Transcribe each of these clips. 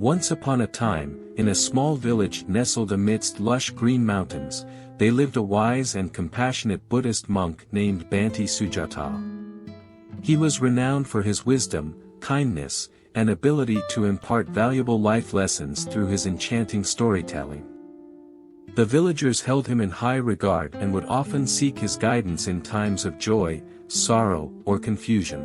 Once upon a time, in a small village nestled amidst lush green mountains, there lived a wise and compassionate Buddhist monk named Bhante Sujata. He was renowned for his wisdom, kindness, and ability to impart valuable life lessons through his enchanting storytelling. The villagers held him in high regard and would often seek his guidance in times of joy, sorrow, or confusion.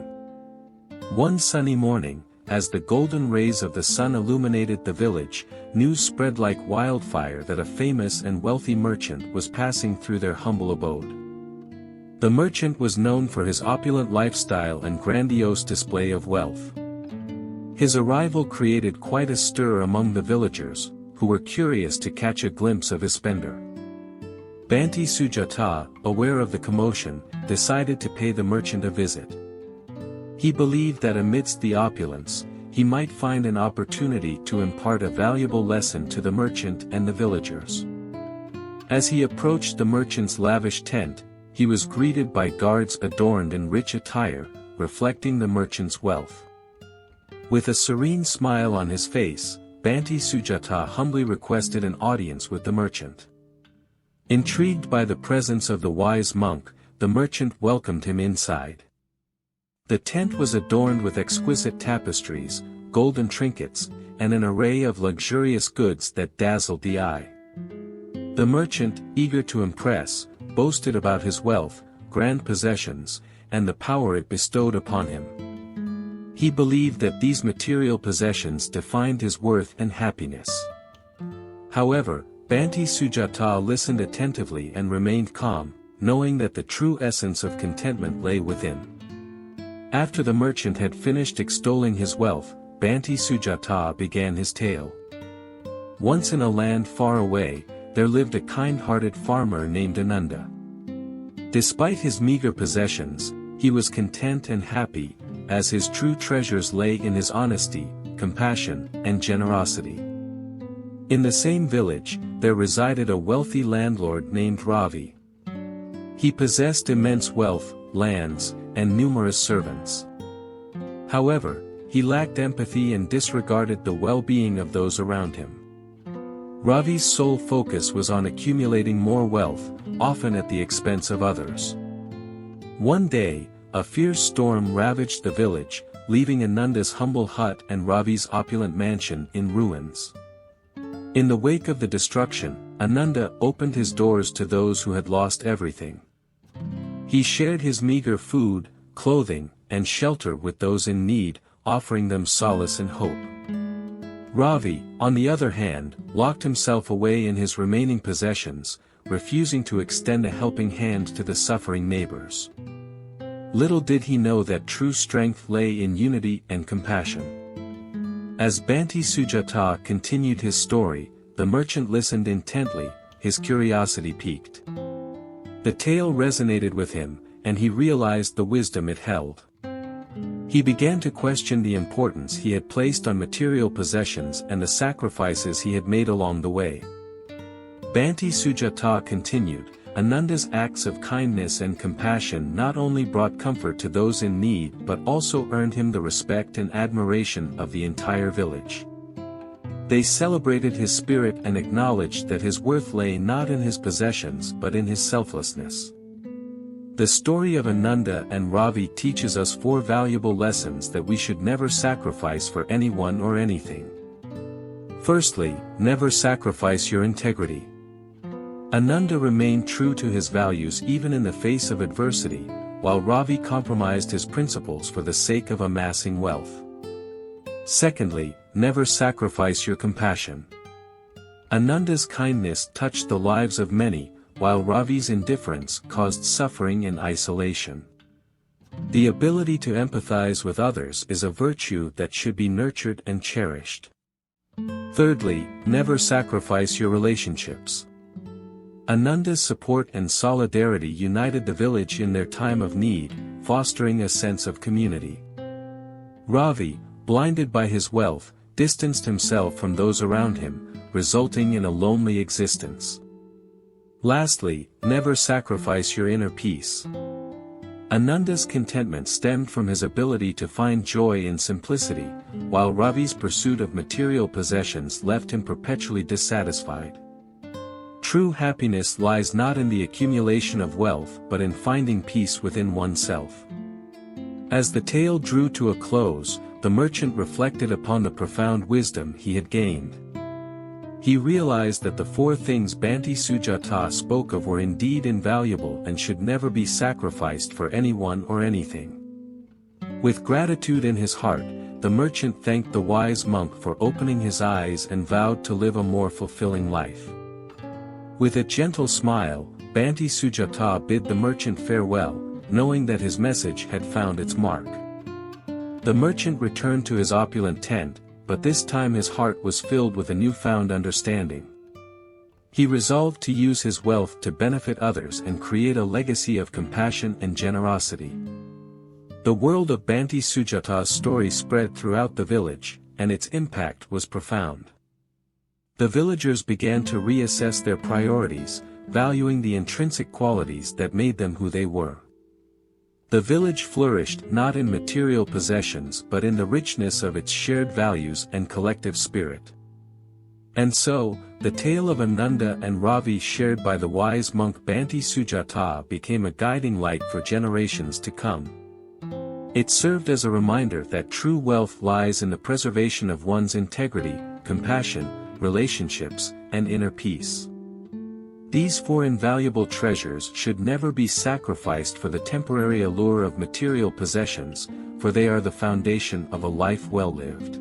One sunny morning, as the golden rays of the sun illuminated the village, news spread like wildfire that a famous and wealthy merchant was passing through their humble abode. The merchant was known for his opulent lifestyle and grandiose display of wealth. His arrival created quite a stir among the villagers, who were curious to catch a glimpse of his splendor. Bhante Sujata, aware of the commotion, decided to pay the merchant a visit. He believed that amidst the opulence, he might find an opportunity to impart a valuable lesson to the merchant and the villagers. As he approached the merchant's lavish tent, he was greeted by guards adorned in rich attire, reflecting the merchant's wealth. With a serene smile on his face, Bhante Sujata humbly requested an audience with the merchant. Intrigued by the presence of the wise monk, the merchant welcomed him inside. The tent was adorned with exquisite tapestries, golden trinkets, and an array of luxurious goods that dazzled the eye. The merchant, eager to impress, boasted about his wealth, grand possessions, and the power it bestowed upon him. He believed that these material possessions defined his worth and happiness. However, Bhante Sujata listened attentively and remained calm, knowing that the true essence of contentment lay within. After the merchant had finished extolling his wealth, Bhante Sujata began his tale. Once in a land far away, there lived a kind-hearted farmer named Ananda. Despite his meager possessions, he was content and happy, as his true treasures lay in his honesty, compassion, and generosity. In the same village, there resided a wealthy landlord named Ravi. He possessed immense wealth, lands, and numerous servants. However, he lacked empathy and disregarded the well-being of those around him. Ravi's sole focus was on accumulating more wealth, often at the expense of others. One day, a fierce storm ravaged the village, leaving Ananda's humble hut and Ravi's opulent mansion in ruins. In the wake of the destruction, Ananda opened his doors to those who had lost everything. He shared his meager food, clothing, and shelter with those in need, offering them solace and hope. Ravi, on the other hand, locked himself away in his remaining possessions, refusing to extend a helping hand to the suffering neighbors. Little did he know that true strength lay in unity and compassion. As Bhante Sujata continued his story, the merchant listened intently, his curiosity piqued. The tale resonated with him, and he realized the wisdom it held. He began to question the importance he had placed on material possessions and the sacrifices he had made along the way. Bhante Sujata continued, Ananda's acts of kindness and compassion not only brought comfort to those in need but also earned him the respect and admiration of the entire village. They celebrated his spirit and acknowledged that his worth lay not in his possessions but in his selflessness. The story of Ananda and Ravi teaches us 4 valuable lessons that we should never sacrifice for anyone or anything. Firstly, never sacrifice your integrity. Ananda remained true to his values even in the face of adversity, while Ravi compromised his principles for the sake of amassing wealth. Secondly, never sacrifice your compassion. Ananda's kindness touched the lives of many, while Ravi's indifference caused suffering and isolation. The ability to empathize with others is a virtue that should be nurtured and cherished. Thirdly, never sacrifice your relationships. Ananda's support and solidarity united the village in their time of need, fostering a sense of community. Ravi, blinded by his wealth, distanced himself from those around him, resulting in a lonely existence. Lastly, never sacrifice your inner peace. Ananda's contentment stemmed from his ability to find joy in simplicity, while Ravi's pursuit of material possessions left him perpetually dissatisfied. True happiness lies not in the accumulation of wealth but in finding peace within oneself. As the tale drew to a close, the merchant reflected upon the profound wisdom he had gained. He realized that the four things Banti Sujata spoke of were indeed invaluable and should never be sacrificed for anyone or anything. With gratitude in his heart, the merchant thanked the wise monk for opening his eyes and vowed to live a more fulfilling life. With a gentle smile, Banti Sujata bid the merchant farewell, knowing that his message had found its mark. The merchant returned to his opulent tent, but this time his heart was filled with a newfound understanding. He resolved to use his wealth to benefit others and create a legacy of compassion and generosity. The world of Banti Sujata's story spread throughout the village, and its impact was profound. The villagers began to reassess their priorities, valuing the intrinsic qualities that made them who they were. The village flourished not in material possessions but in the richness of its shared values and collective spirit. And so, the tale of Ananda and Ravi shared by the wise monk Banti Sujata became a guiding light for generations to come. It served as a reminder that true wealth lies in the preservation of one's integrity, compassion, relationships, and inner peace. These four invaluable treasures should never be sacrificed for the temporary allure of material possessions, for they are the foundation of a life well lived.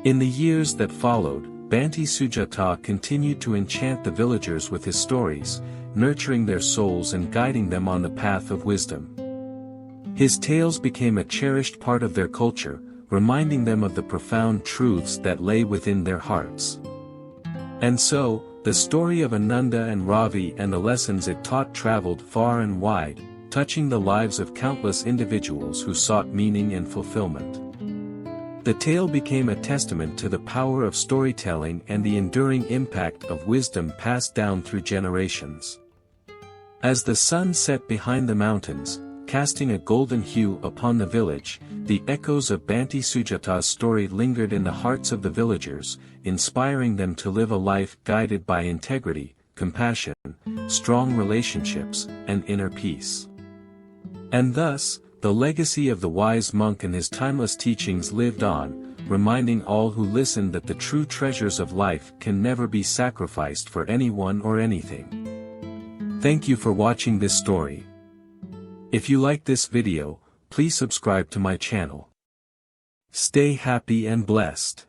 In the years that followed, Banti Sujata continued to enchant the villagers with his stories, nurturing their souls and guiding them on the path of wisdom. His tales became a cherished part of their culture, reminding them of the profound truths that lay within their hearts. And so, the story of Ananda and Ravi and the lessons it taught traveled far and wide, touching the lives of countless individuals who sought meaning and fulfillment. The tale became a testament to the power of storytelling and the enduring impact of wisdom passed down through generations. As the sun set behind the mountains, casting a golden hue upon the village, the echoes of Banti Sujata's story lingered in the hearts of the villagers, inspiring them to live a life guided by integrity, compassion, strong relationships, and inner peace. And thus, the legacy of the wise monk and his timeless teachings lived on, reminding all who listened that the true treasures of life can never be sacrificed for anyone or anything. Thank you for watching this story. If you like this video, please subscribe to my channel. Stay happy and blessed.